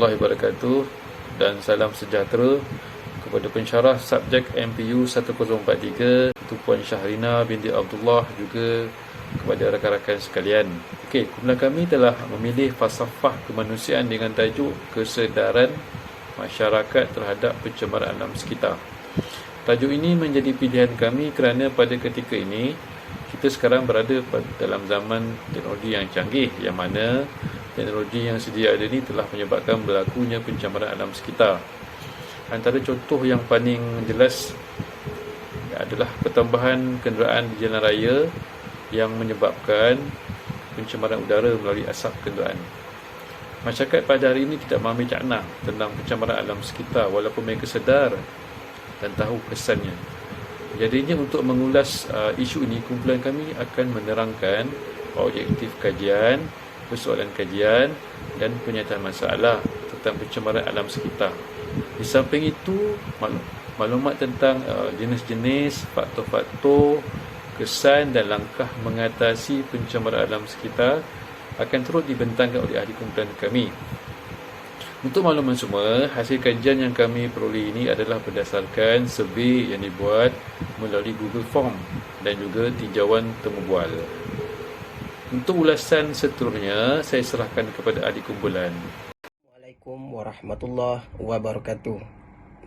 warahmatullahi wabarakatuh dan salam sejahtera kepada pensyarah subjek MPU 1043 Tuan Syahrina binti Abdullah, juga kepada rakan-rakan sekalian. Okey, kumpulan kami telah memilih falsafah kemanusiaan dengan tajuk kesedaran masyarakat terhadap pencemaran alam sekitar. Tajuk ini menjadi pilihan kami kerana pada ketika ini kita sekarang berada dalam zaman teknologi yang canggih, yang mana teknologi yang sedia ada ini telah menyebabkan berlakunya pencemaran alam sekitar. Antara contoh yang paling jelas adalah pertambahan kenderaan di jalan raya yang menyebabkan pencemaran udara melalui asap kenderaan. Masyarakat pada hari ini tidak mengambil cakna tentang pencemaran alam sekitar walaupun mereka sedar dan tahu kesannya. Jadinya untuk mengulas isu ini, kumpulan kami akan menerangkan objektif kajian, persoalan kajian dan penyataan masalah tentang pencemaran alam sekitar. Di samping itu, maklumat tentang jenis-jenis, faktor-faktor, kesan dan langkah mengatasi pencemaran alam sekitar akan terus dibentangkan oleh ahli kumpulan kami. Untuk makluman semua, hasil kajian yang kami peroleh ini adalah berdasarkan survey yang dibuat melalui Google Form dan juga tinjauan temu bual. Untuk ulasan seterusnya, saya serahkan kepada ahli kumpulan. Assalamualaikum warahmatullahi wabarakatuh.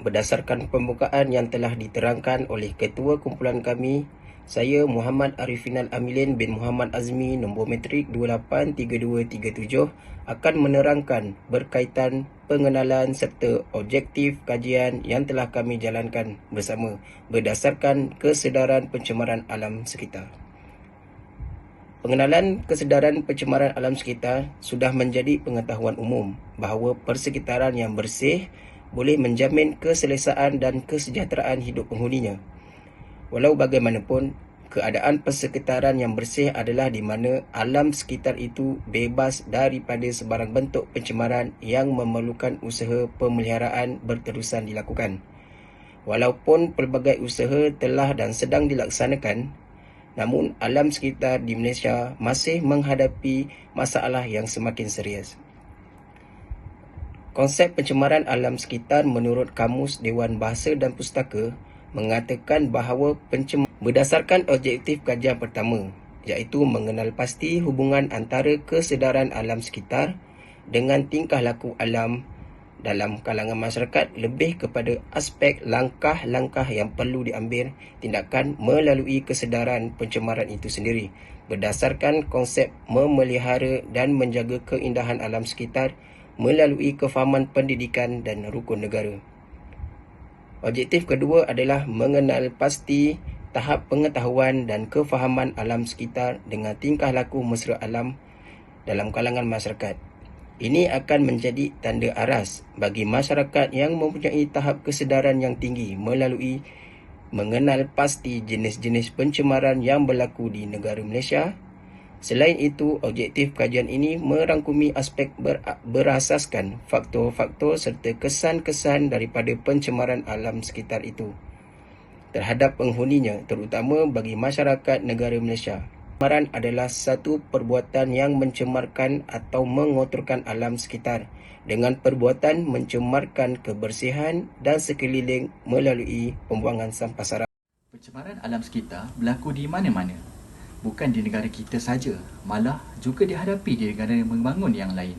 Berdasarkan pembukaan yang telah diterangkan oleh ketua kumpulan kami, saya Muhammad Arifinal Amilin bin Muhammad Azmi, nombor metrik 283237, akan menerangkan berkaitan pengenalan serta objektif kajian yang telah kami jalankan bersama berdasarkan kesedaran pencemaran alam sekitar. Pengenalan kesedaran pencemaran alam sekitar sudah menjadi pengetahuan umum bahawa persekitaran yang bersih boleh menjamin keselesaan dan kesejahteraan hidup penghuninya. Walau bagaimanapun, keadaan persekitaran yang bersih adalah di mana alam sekitar itu bebas daripada sebarang bentuk pencemaran yang memerlukan usaha pemeliharaan berterusan dilakukan. Walaupun pelbagai usaha telah dan sedang dilaksanakan, namun alam sekitar di Malaysia masih menghadapi masalah yang semakin serius. Konsep pencemaran alam sekitar menurut Kamus Dewan Bahasa dan Pustaka mengatakan bahawa pencemaran berdasarkan objektif kajian pertama, iaitu mengenal pasti hubungan antara kesedaran alam sekitar dengan tingkah laku alam dalam kalangan masyarakat, lebih kepada aspek langkah-langkah yang perlu diambil tindakan melalui kesedaran pencemaran itu sendiri, berdasarkan konsep memelihara dan menjaga keindahan alam sekitar melalui kefahaman pendidikan dan rukun negara. Objektif kedua adalah mengenal pasti tahap pengetahuan dan kefahaman alam sekitar dengan tingkah laku mesra alam dalam kalangan masyarakat. Ini akan menjadi tanda aras bagi masyarakat yang mempunyai tahap kesedaran yang tinggi melalui mengenal pasti jenis-jenis pencemaran yang berlaku di negara Malaysia. Selain itu, objektif kajian ini merangkumi aspek berasaskan faktor-faktor serta kesan-kesan daripada pencemaran alam sekitar itu terhadap penghuninya, terutama bagi masyarakat negara Malaysia. Pencemaran adalah satu perbuatan yang mencemarkan atau mengotorkan alam sekitar dengan perbuatan mencemarkan kebersihan dan sekeliling melalui pembuangan sampah sarap. Pencemaran alam sekitar berlaku di mana-mana. Bukan di negara kita saja, malah juga dihadapi di negara membangun yang lain.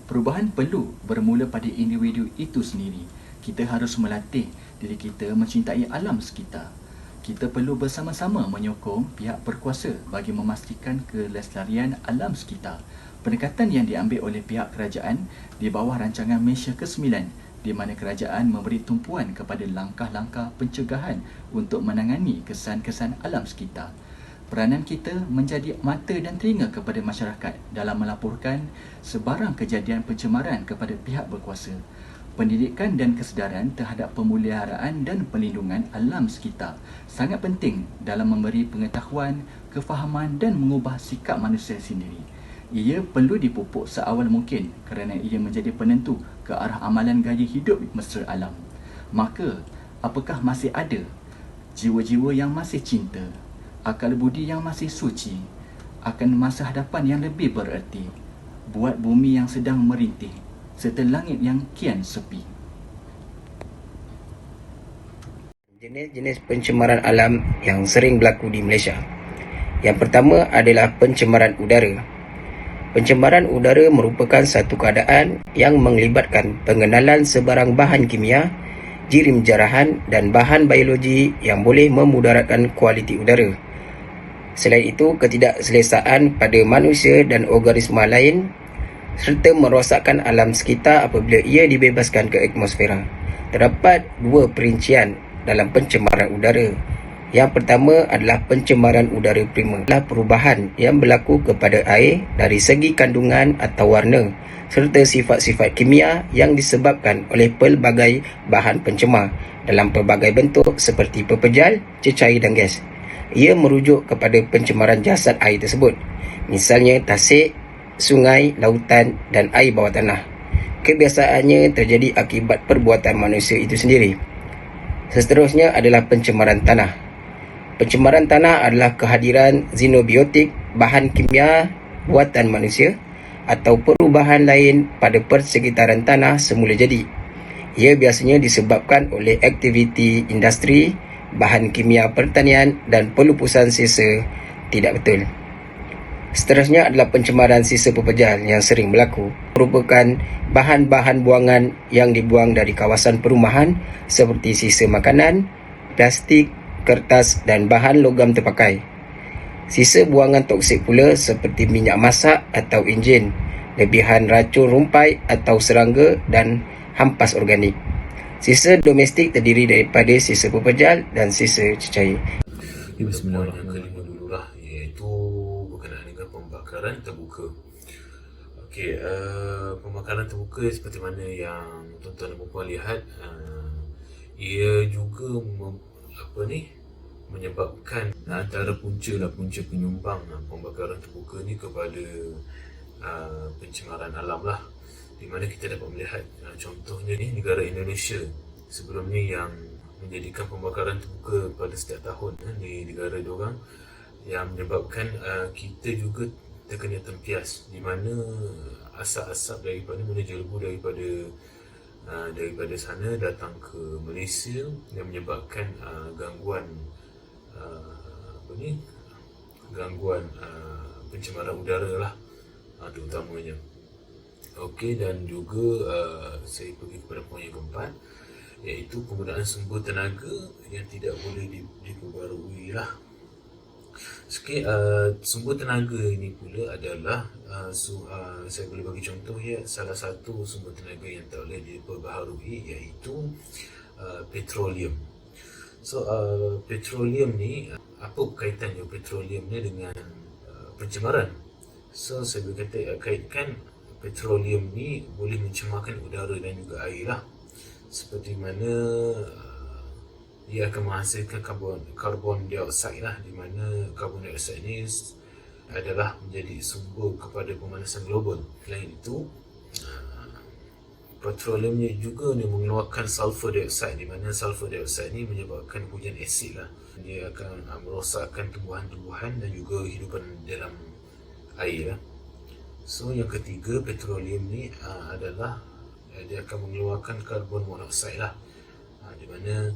Perubahan perlu bermula pada individu itu sendiri. Kita harus melatih diri kita mencintai alam sekitar. Kita perlu bersama-sama menyokong pihak berkuasa bagi memastikan kelestarian alam sekitar. Pendekatan yang diambil oleh pihak kerajaan di bawah rancangan Malaysia ke-9, di mana kerajaan memberi tumpuan kepada langkah-langkah pencegahan untuk menangani kesan-kesan alam sekitar. Peranan kita menjadi mata dan telinga kepada masyarakat dalam melaporkan sebarang kejadian pencemaran kepada pihak berkuasa. Pendidikan dan kesedaran terhadap pemeliharaan dan perlindungan alam sekitar sangat penting dalam memberi pengetahuan, kefahaman dan mengubah sikap manusia sendiri. Ia perlu dipupuk seawal mungkin kerana ia menjadi penentu ke arah amalan gaya hidup mesra alam. Maka, apakah masih ada jiwa-jiwa yang masih cinta, akal budi yang masih suci akan masa hadapan yang lebih bererti, buat bumi yang sedang merintih, serta langit yang kian sepi. Jenis-jenis pencemaran alam yang sering berlaku di Malaysia. Yang pertama adalah pencemaran udara. Pencemaran udara merupakan satu keadaan yang melibatkan pengenalan sebarang bahan kimia, jirim jarahan dan bahan biologi yang boleh memudaratkan kualiti udara. Selain itu, ketidakselesaan pada manusia dan organisma lain serta merosakkan alam sekitar apabila ia dibebaskan ke atmosfera. Terdapat dua perincian dalam pencemaran udara. Yang pertama adalah pencemaran udara primer. Adalah perubahan yang berlaku kepada air dari segi kandungan atau warna serta sifat-sifat kimia yang disebabkan oleh pelbagai bahan pencemar dalam pelbagai bentuk seperti pepejal, cecair dan gas. Ia merujuk kepada pencemaran jasad air tersebut. Misalnya tasik, sungai, lautan dan air bawah tanah. Kebiasaannya terjadi akibat perbuatan manusia itu sendiri. Seterusnya adalah pencemaran tanah. Pencemaran tanah adalah kehadiran xenobiotik, bahan kimia buatan manusia atau perubahan lain pada persekitaran tanah semula jadi. Ia biasanya disebabkan oleh aktiviti industri, bahan kimia pertanian dan pelupusan sisa tidak betul. Seterusnya adalah pencemaran sisa pepejal yang sering berlaku. Merupakan bahan-bahan buangan yang dibuang dari kawasan perumahan seperti sisa makanan, plastik, kertas dan bahan logam terpakai. Sisa buangan toksik pula seperti minyak masak atau enjin, lebihan racun rumpai atau serangga dan hampas organik. Sisa domestik terdiri daripada sisa pepejal dan sisa cecair. Bismillahirrahmanirrahim dulu lah, iaitu berkenaan dengan pembakaran terbuka. Okey, pembakaran terbuka seperti mana yang tuan-tuan dan puan lihat, ia juga menyebabkan antara punca penyumbang pembakaran terbuka ni kepada pencemaran alam lah, di mana kita dapat melihat contohnya ni negara Indonesia sebelum ni yang menjadikan pembakaran terbuka pada setiap tahun di negara diorang, yang menyebabkan kita juga terkena tempias, di mana asap-asap daripada menjelbu daripada sana datang ke Malaysia yang menyebabkan gangguan pencemaran udara lah terutamanya. Okey, dan juga saya pergi kepada poin yang keempat, iaitu penggunaan sumber tenaga yang tidak boleh diperbarui lah. Sikit sumber tenaga ini pula adalah saya boleh bagi contoh ya, salah satu sumber tenaga yang tak boleh diperbaharui iaitu petroleum. So petroleum ni, apa kaitannya petroleum ni dengan pencemaran? So saya boleh kaitkan petroleum ni boleh mencemarkan udara dan juga air lah, seperti mana dia akan menghasilkan karbon dioksida lah, di mana karbon dioksida ini adalah menjadi sumber kepada pemanasan global. Selain itu, petroleum ni juga dia mengeluarkan sulfur dioksida, di mana sulfur dioksida ini menyebabkan hujan asid lah. Dia akan merosakkan tumbuhan-tumbuhan dan juga hidupan dalam air lah. So yang ketiga, petroleum ni adalah dia akan mengeluarkan karbon monoksida lah, di mana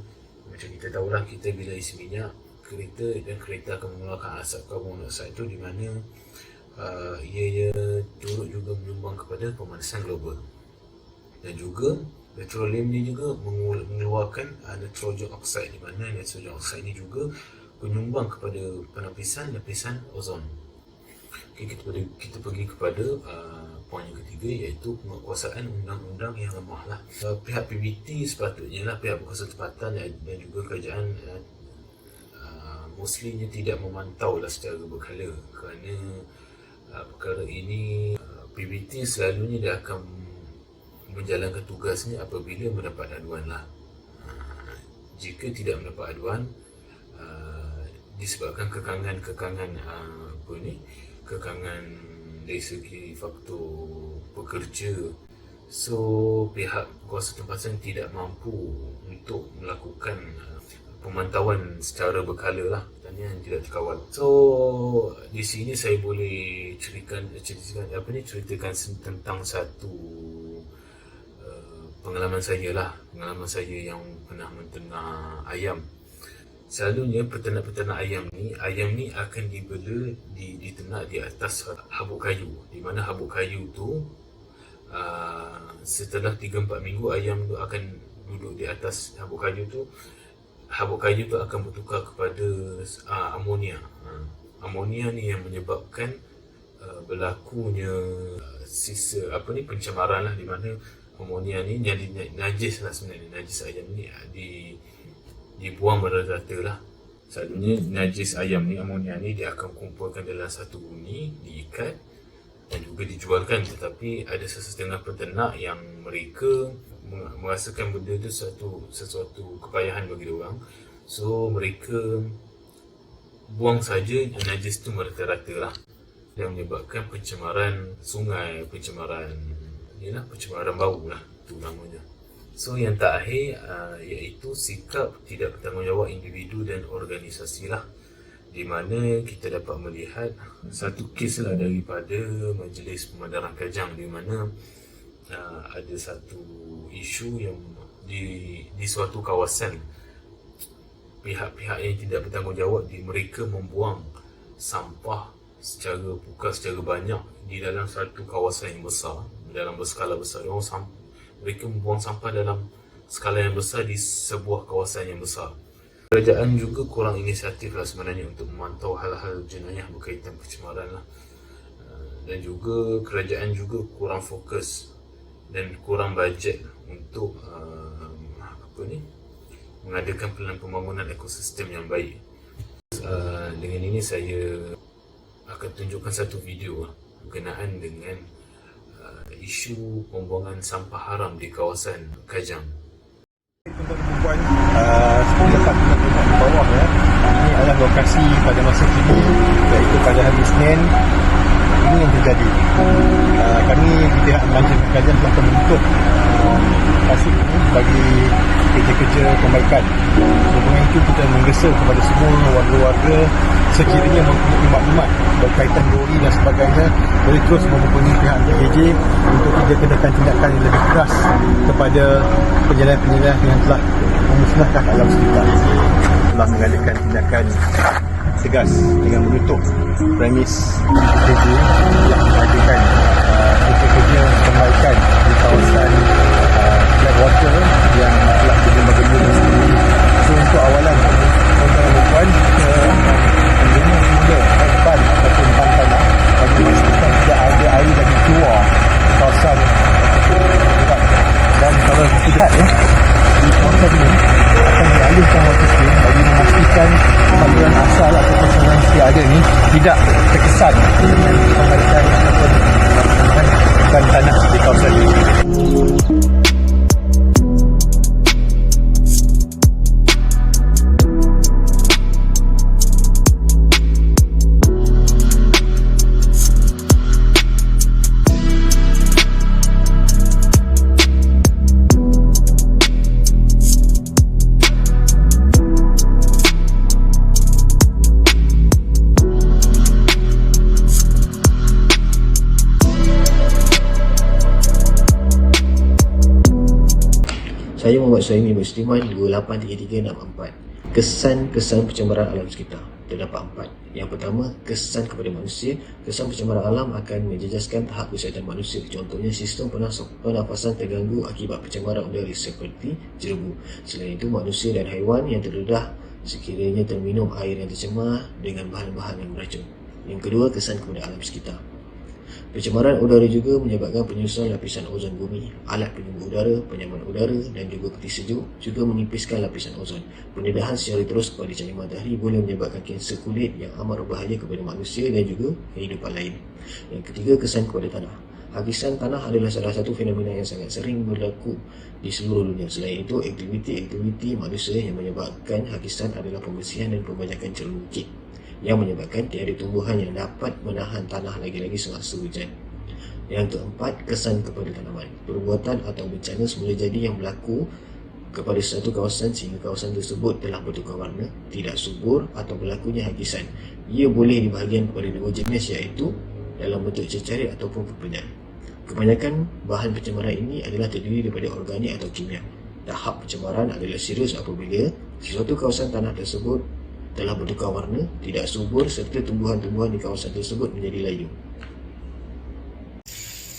macam kita tahulah, kita bila isi minyak kereta akan mengeluarkan asap karbon monoksida itu, di mana ia turut juga menyumbang kepada pemanasan global. Dan juga petroleum ni juga mengeluarkan nitrogen oxide, di mana nitrogen oxide ni juga penyumbang kepada lapisan ozon. Okay, kita pergi kepada poin yang ketiga, iaitu penguasaan undang-undang yang lemah lah. Pihak PBT sepatutnya lah, pihak berkuasa tempatan dan juga kerajaan mostlynya tidak memantau lah secara berkala, kerana perkara ini PBT selalunya dia akan menjalankan tugasnya apabila mendapat aduan lah. Jika tidak mendapat aduan disebabkan kekangan dari segi faktor pekerja, so pihak kuasa tempatan tidak mampu untuk melakukan pemantauan secara berkala lah, dan yang tidak terkawal. So di sini saya boleh ceritakan tentang satu pengalaman saya yang pernah menternak ayam. Selalunya peternak-peternak ayam ni akan dibela, diternak di atas habuk kayu, di mana habuk kayu tu setelah 3-4 minggu ayam tu akan duduk di atas habuk kayu tu. Habuk kayu tu akan bertukar kepada amonia. Amonia ni yang menyebabkan berlakunya pencemaran lah, di mana amonia ni jadi najis lah sebenarnya. Najis ayam ni dibuang merata-rata lah. Selalunya najis ayam ni, amonia ni, dia akan kumpulkan dalam satu bumi, diikat dan juga dijualkan. Tetapi ada setengah peternak yang mereka merasakan benda tu sesuatu kepayahan bagi orang, so mereka buang saja najis tu merata-rata lah, yang menyebabkan pencemaran sungai, pencemaran bau lah, itu namanya. So yang terakhir iaitu sikap tidak bertanggungjawab individu dan organisasi lah, di mana kita dapat melihat satu kes lah daripada Majlis Pemandaran Kajang, di mana ada satu isu yang di suatu kawasan, pihak-pihak yang tidak bertanggungjawab mereka membuang sampah secara banyak di dalam satu kawasan yang besar, dalam berskala besar. Mereka membuang sampah dalam skala yang besar di sebuah kawasan yang besar. Kerajaan juga kurang inisiatif lah sebenarnya untuk memantau hal-hal jenayah berkaitan pencemaran lah. Dan juga kerajaan juga kurang fokus dan kurang bajet untuk mengadakan pelan pembangunan ekosistem yang baik. Dengan ini saya akan tunjukkan satu video berkenaan dengan isu pembuangan sampah haram di kawasan Kajang. Untuk perempuan seperti dapat kita tengok di bawah ya, ini adalah lokasi pada masa kini, iaitu pada hari Isnin ini yang terjadi. Kami di pihak Majlis Kajang telah membentuk lokasi ini bagi kerja-kerja perbaikan. Dengan itu kita menggesa kepada semua warga-warga sekiranya mempunyai maklumat berkaitan lori dan sebagainya, boleh terus menghubungi pihak PJJ untuk tindakan yang lebih keras kepada penyelenggara yang telah memusnahkan alam sekitar. Telah mengadakan tindakan tegas dengan menutup premis PJJ yang mengadakan kerja-kerja perbaikan di kawasan Blackwater yang telah bergembira dan sebagainya. So untuk awalan perempuan semula ban ataupun ban tanah bagi memastikan tidak ada air lagi keluar kawasan dan kalau tidak di kawasan ini akan dialihkan water stream bagi memastikan saluran asal ataupun saluran yang ada ni tidak terkesan dengan perbaikan ataupun ban tanah di kawasan ini. Saya Muhammad Suhaimi Musliman 283364. Kesan-kesan pencemaran alam sekitar terdapat 4. Yang pertama, kesan kepada manusia. Kesan pencemaran alam akan menjejaskan tahap kesihatan manusia. Contohnya, sistem pernafasan terganggu akibat pencemaran udara seperti jerebu. Selain itu, manusia dan haiwan yang terdedah sekiranya terminum air yang tercemar dengan bahan-bahan yang beracun. Yang kedua, kesan kepada alam sekitar. Pencemaran udara juga menyebabkan penyusutan lapisan ozon bumi. Alat penyumbu udara, penyaman udara dan juga peti sejuk juga menipiskan lapisan ozon. Pendedahan secara terus kepada cahaya matahari boleh menyebabkan kanser kulit yang amat berbahaya kepada manusia dan juga kehidupan lain. Yang ketiga, kesan kepada tanah. Hakisan tanah adalah salah satu fenomena yang sangat sering berlaku di seluruh dunia. Selain itu, aktiviti manusia yang menyebabkan hakisan adalah pembersihan dan pembanyakan cerun bukit, yang menyebabkan tiada tumbuhan yang dapat menahan tanah lagi-lagi semasa hujan. Yang keempat, kesan kepada tanaman. Perbuatan atau bencana semula jadi yang berlaku kepada satu kawasan sehingga kawasan tersebut telah bertukar warna, tidak subur atau berlakunya hakisan. Ia boleh dibahagikan kepada dua jenis, iaitu dalam bentuk cecair ataupun pepenyat. Kebanyakan bahan pencemaran ini adalah terdiri daripada organik atau kimia. Tahap pencemaran adalah serius apabila sesuatu kawasan tanah tersebut telah bertukar warna, tidak subur serta tumbuhan-tumbuhan di kawasan tersebut menjadi layu.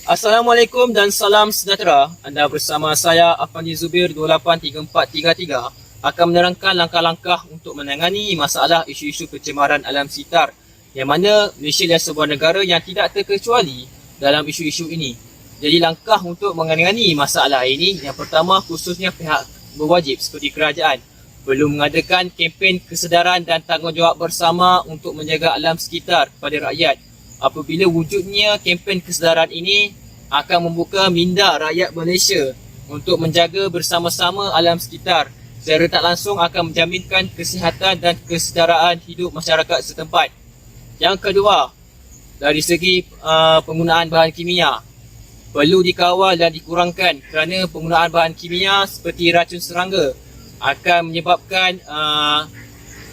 Assalamualaikum dan salam sejahtera. Anda bersama saya Afandi Zubir 283433 akan menerangkan langkah-langkah untuk menangani masalah isu-isu pencemaran alam sekitar, yang mana Malaysia adalah sebuah negara yang tidak terkecuali dalam isu-isu ini. Jadi langkah untuk menangani masalah ini, yang pertama khususnya pihak berwajib seperti kerajaan perlu mengadakan kempen kesedaran dan tanggungjawab bersama untuk menjaga alam sekitar kepada rakyat. Apabila wujudnya kempen kesedaran ini akan membuka minda rakyat Malaysia untuk menjaga bersama-sama alam sekitar, secara tak langsung akan menjaminkan kesihatan dan kesedaraan hidup masyarakat setempat. Yang kedua, dari segi penggunaan bahan kimia, perlu dikawal dan dikurangkan kerana penggunaan bahan kimia seperti racun serangga akan menyebabkan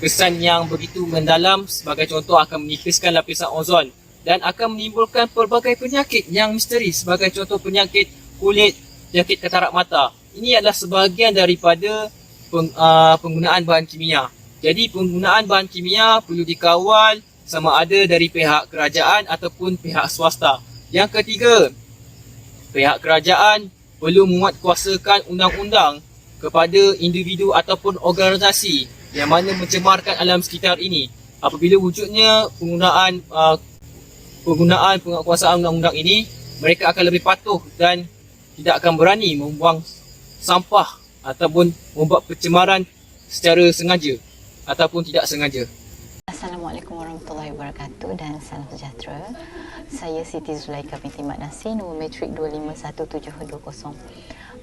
kesan yang begitu mendalam. Sebagai contoh, akan menipiskan lapisan ozon dan akan menimbulkan pelbagai penyakit yang misteri, sebagai contoh penyakit kulit, penyakit katarak mata. Ini adalah sebahagian daripada penggunaan bahan kimia. Jadi penggunaan bahan kimia perlu dikawal sama ada dari pihak kerajaan ataupun pihak swasta. Yang ketiga, pihak kerajaan perlu menguatkuasakan undang-undang kepada individu ataupun organisasi yang mana mencemarkan alam sekitar ini. Apabila wujudnya penggunaan penguatkuasaan undang-undang ini, mereka akan lebih patuh dan tidak akan berani membuang sampah ataupun membuat pencemaran secara sengaja ataupun tidak sengaja. Assalamualaikum warahmatullahi wabarakatuh dan salam sejahtera. Saya Siti Zulaika binti Mat Nasir, nombor matrik 251720.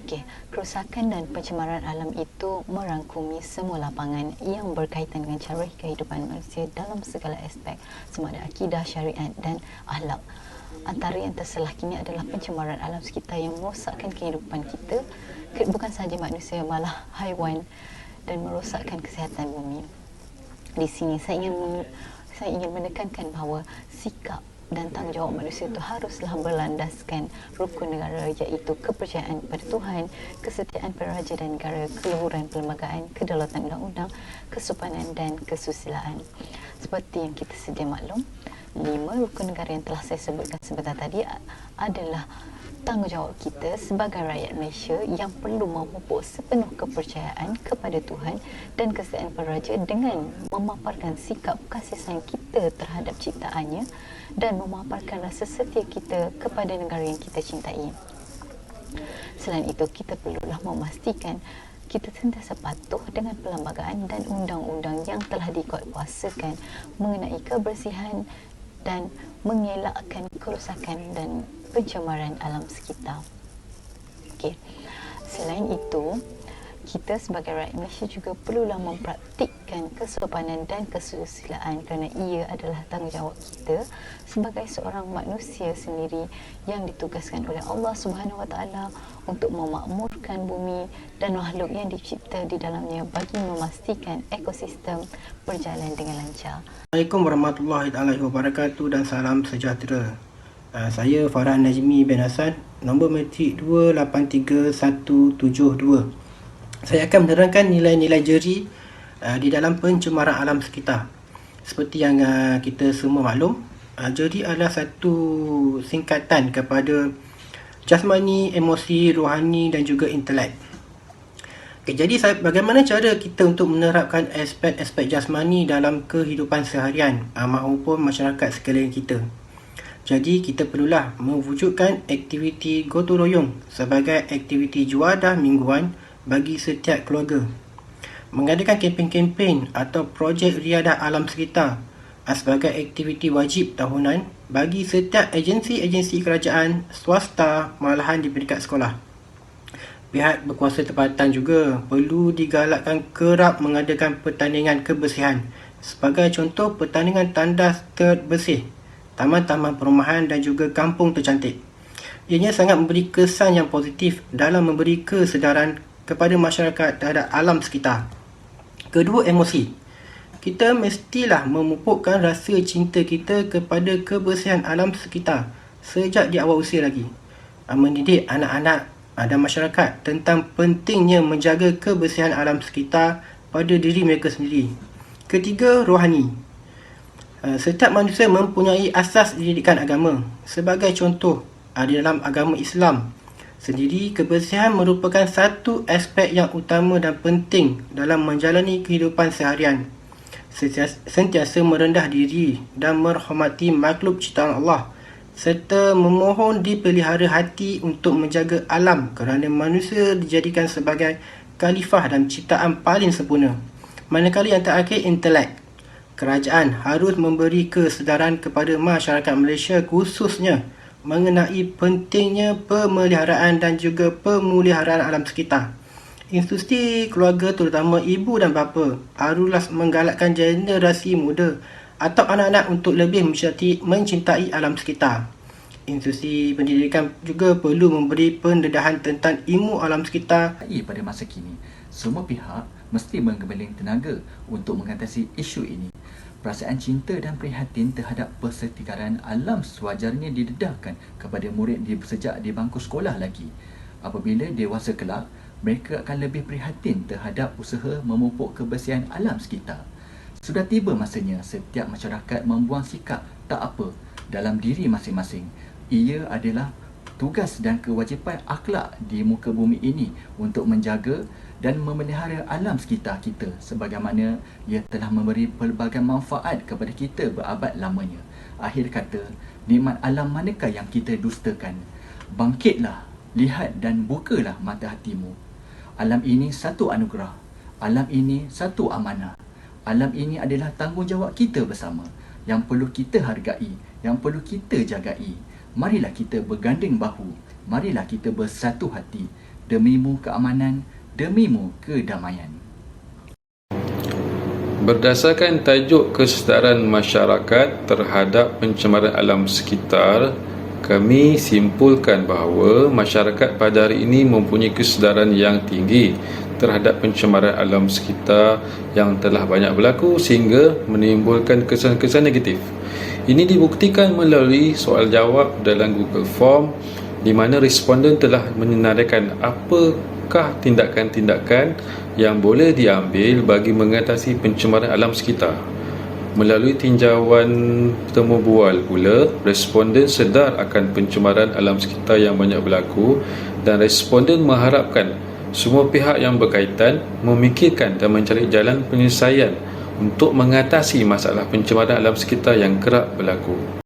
Okey, kerosakan dan pencemaran alam itu merangkumi semua lapangan yang berkaitan dengan cara kehidupan manusia dalam segala aspek, sama ada akidah, syariat dan akhlak. Antara yang terselah kini adalah pencemaran alam sekitar yang merosakkan kehidupan kita, bukan sahaja manusia, malah haiwan, dan merosakkan kesihatan bumi. Di sini saya ingin menekankan bahawa sikap dan tanggungjawab manusia itu haruslah berlandaskan rukun negara, iaitu kepercayaan pada Tuhan, kesetiaan pada raja dan negara, keluhuran perlembagaan, kedaulatan undang-undang, kesopanan dan kesusilaan. Seperti yang kita sedia maklum, 5 rukun negara yang telah saya sebutkan sebentar tadi adalah tanggungjawab kita sebagai rakyat Malaysia yang perlu memupuk sepenuh kepercayaan kepada Tuhan dan kesetiaan pada raja dengan memaparkan sikap kasih sayang kita terhadap ciptaannya dan memaparkan rasa setia kita kepada negara yang kita cintai. Selain itu, kita perlulah memastikan kita sentiasa patuh dengan perlembagaan dan undang-undang yang telah dikuatkuasakan mengenai kebersihan dan mengelakkan kerosakan dan pencemaran alam sekitar. Okey. Selain itu, kita sebagai rakyat Malaysia juga perlulah mempraktikkan kesopanan dan kesusilaan kerana ia adalah tanggungjawab kita sebagai seorang manusia sendiri yang ditugaskan oleh Allah Subhanahu Wa Taala untuk memakmurkan bumi dan makhluk yang dicipta di dalamnya bagi memastikan ekosistem berjalan dengan lancar. Assalamualaikum warahmatullahi wabarakatuh dan salam sejahtera. Saya Farah Najmi bin Hasan, nombor matrik 283172. Saya akan menerangkan nilai-nilai jeri di dalam pencemaran alam sekitar. Seperti yang kita semua maklum, jeri adalah satu singkatan kepada jasmani, emosi, rohani dan juga intelek. Okay, jadi bagaimana cara kita untuk menerapkan aspek-aspek jasmani dalam kehidupan seharian maupun masyarakat sekeliling kita? Jadi kita perlulah mewujudkan aktiviti gotong royong sebagai aktiviti juadah mingguan bagi setiap keluarga. Mengadakan kempen-kempen atau projek riadah alam sekitar sebagai aktiviti wajib tahunan bagi setiap agensi-agensi kerajaan, swasta, malahan di peringkat sekolah. Pihak berkuasa tempatan juga perlu digalakkan kerap mengadakan pertandingan kebersihan. Sebagai contoh, pertandingan tandas terbersih, taman-taman perumahan dan juga kampung tercantik. Ianya sangat memberi kesan yang positif dalam memberi kesedaran kepada masyarakat terhadap alam sekitar. Kedua, emosi. Kita mestilah memupukkan rasa cinta kita kepada kebersihan alam sekitar sejak di awal usia lagi. mendidik anak-anak dan masyarakat tentang pentingnya menjaga kebersihan alam sekitar pada diri mereka sendiri. Ketiga, rohani. Setiap manusia mempunyai asas didikan agama. Sebagai contoh, di dalam agama Islam sendiri, kebersihan merupakan satu aspek yang utama dan penting dalam menjalani kehidupan seharian. Sentiasa merendah diri dan menghormati makhluk ciptaan Allah, serta memohon dipelihara hati untuk menjaga alam kerana manusia dijadikan sebagai khalifah dan ciptaan paling sempurna. Manakala yang terakhir, intelek. Kerajaan harus memberi kesedaran kepada masyarakat Malaysia khususnya mengenai pentingnya pemeliharaan dan juga pemuliharaan alam sekitar. Institusi keluarga terutama ibu dan bapa haruslah menggalakkan generasi muda atau anak-anak untuk lebih mencintai alam sekitar. Institusi pendidikan juga perlu memberi pendedahan tentang ilmu alam sekitar. Pada masa kini, semua pihak mesti menggebeling tenaga untuk mengatasi isu ini. Perasaan cinta dan prihatin terhadap persekitaran alam sewajarnya didedahkan kepada murid sejak di bangku sekolah lagi. Apabila dewasa kelak, mereka akan lebih prihatin terhadap usaha memupuk kebersihan alam sekitar. Sudah tiba masanya setiap masyarakat membuang sikap tak apa dalam diri masing-masing. Ia adalah tugas dan kewajipan akhlak di muka bumi ini untuk menjaga dan memelihara alam sekitar kita sebagaimana ia telah memberi pelbagai manfaat kepada kita berabad lamanya. Akhir kata, nikmat alam manakah yang kita dustakan? Bangkitlah, lihat dan bukalah mata hatimu. Alam ini satu anugerah. Alam ini satu amanah. Alam ini adalah tanggungjawab kita bersama yang perlu kita hargai, yang perlu kita jagai. Marilah kita berganding bahu. Marilah kita bersatu hati. Demimu keamanan, demimu kedamaian. Berdasarkan tajuk kesedaran masyarakat terhadap pencemaran alam sekitar, kami simpulkan bahawa masyarakat pada hari ini mempunyai kesedaran yang tinggi terhadap pencemaran alam sekitar yang telah banyak berlaku sehingga menimbulkan kesan-kesan negatif. Ini dibuktikan melalui soal jawab dalam Google Form di mana responden telah menyenaraikan apakah tindakan-tindakan yang boleh diambil bagi mengatasi pencemaran alam sekitar. Melalui tinjauan temu bual pula, responden sedar akan pencemaran alam sekitar yang banyak berlaku dan responden mengharapkan semua pihak yang berkaitan memikirkan dan mencari jalan penyelesaian untuk mengatasi masalah pencemaran alam sekitar yang kerap berlaku.